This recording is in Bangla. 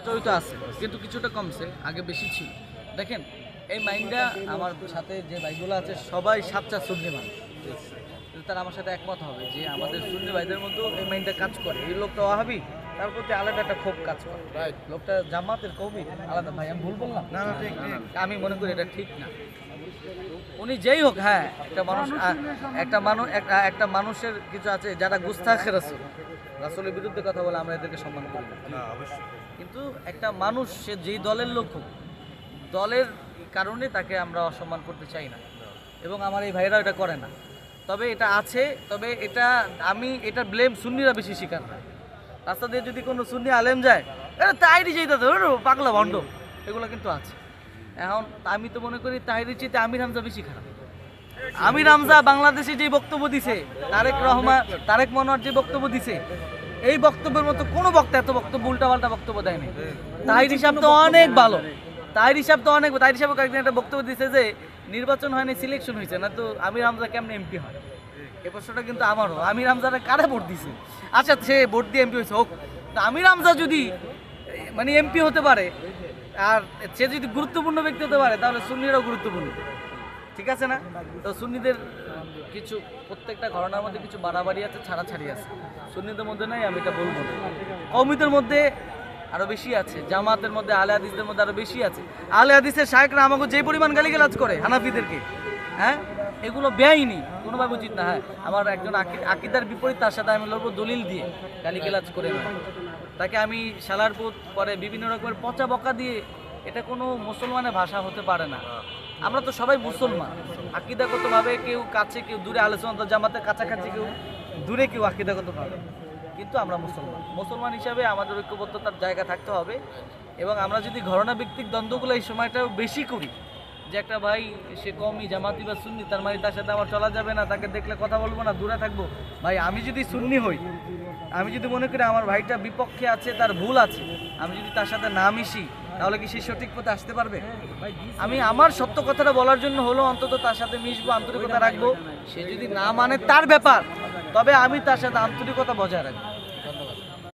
প্রচলিত আছে, কিন্তু কিছুটা কমছে, আগে বেশি ছিল। দেখেন এই মাইন্ডটা আমার সাথে যে ভাইগুলো আছে সবাই সাচ্চা সুন্নি মানুষ, তারা আমার সাথে একমত হবে যে আমাদের সুন্নি ভাইদের মধ্যেও এই মাইন্ডটা কাজ করে। এই লোকটা ওয়াহাবি, তার প্রতি আলাদা একটা ক্ষোভ কাজ করে। লোকটা জামাতের কওমি আলাদা। ভাই আমি ভুল বললাম? না, ঠিক। আমি মনে করি এটা ঠিক না। উনি যেই হোক, হ্যাঁ, একটা মানুষের কিছু আছে যারা গুস্তাখে রাসূল, রাসূলের বিরুদ্ধে কথা বলে, আমরা এদেরকে সম্মান করি না। কিন্তু একটা মানুষ সে যেই দলের লোক হোক, দলের কারণে তাকে আমরা অসম্মান করতে চাই না, এবং আমার এই ভাইরা এটা করে না। তবে এটা আছে, তবে এটা ব্লেম সুন্নিরা বেশি স্বীকার হয়। রাস্তা দিয়ে যদি কোনো সুন্নি আলেম যায়, এটা তাইরি যেতে পাগলা ভণ্ড, এগুলো কিন্তু আছে। এখন আমি তো মনে করি তাহিরির চেয়ে আমির হামজা বেশি খারাপ। আমির হামজা বাংলাদেশে যে বক্তব্য দিছে, তারেক মনোয়ার যে বক্তব্য দিছে, এই বক্তব্যের মতো কোনো বক্তা এত বক্তব্য উল্টাপাল্টা বক্তব্য দেয়নি। তাহির হিসাব তো অনেক ভালো, তাহির হিসাবে কয়েকদিন একটা বক্তব্য দিছে যে নির্বাচন হয়নি, সিলেকশন হয়েছে না, তো আমির হামজা কেমনে এমপি হয়? এ প্রশ্নটা কিন্তু আমারও। আমির হামজারা কারে ভোট দিছে? আচ্ছা, সে ভোট দিয়ে এমপি হয়েছে হোক, তো আমির হামজা যদি মানে এমপি হতে পারে আর সে যদি গুরুত্বপূর্ণ ব্যক্তি হতে পারে, তাহলে সুন্নিরাও গুরুত্বপূর্ণ, ঠিক আছে না? তো সুন্নিদের কিছু প্রত্যেকটা ঘটনার মধ্যে কিছু বাড়াবাড়ি আছে, ছাড়াছাড়ি আছে। সুন্নিদের মধ্যে নাই, আমি এটা বলবো না। কওমিদের মধ্যে আরো বেশি আছে, জামাতের মধ্যে, আলে হাদিসদের মধ্যে আরো বেশি আছে। আলে হাদিসের শায়েখরা আমাকে যে পরিমাণ গালিগালাজ করে হানাফিদেরকে, হ্যাঁ, এগুলো বেআইনি, কোনোভাবে উচিত না। হ্যাঁ, আমার একজন আকিদার বিপরীত, তার সাথে আমি লড়বো দলিল দিয়ে, গালিগালাজ করে না। তাকে আমি শালার পুত পরে বিভিন্ন রকমের পচা বকা দিয়ে, এটা কোনো মুসলমানের ভাষা হতে পারে না। আমরা তো সবাই মুসলমান, আকিদাগতভাবে কেউ কাছে কেউ দূরে, আলোচনা জামাতের কাছাকাছি কেউ দূরে, কেউ আকিদাগতভাবে, কিন্তু আমরা মুসলমান হিসাবে আমাদের ঐক্যবদ্ধতার জায়গা থাকতে হবে। এবং আমরা যদি ঘটনা ভিত্তিক দ্বন্দ্বগুলো এই সময়টাও বেশি করি, যে একটা ভাই সে কওমি, জামাতি বা সুন্নি, তার মানে তার সাথে আমার চলা যাবে না, তাকে দেখলে কথা বলবো না, দূরে থাকবো। ভাই আমি যদি সুন্নি হই, আমি যদি মনে করি আমার ভাইটা বিপক্ষে আছে, তার ভুল আছে, আমি যদি তার সাথে না মিশি, তাহলে কি সে সঠিক পথে আসতে পারবে? আমি আমার সত্য কথাটা বলার জন্য হলো অন্তত তার সাথে মিশবো, আন্তরিকতা রাখবো। সে যদি না মানে তার ব্যাপার, তবে আমি তার সাথে আন্তরিকতা বজায় রাখবো।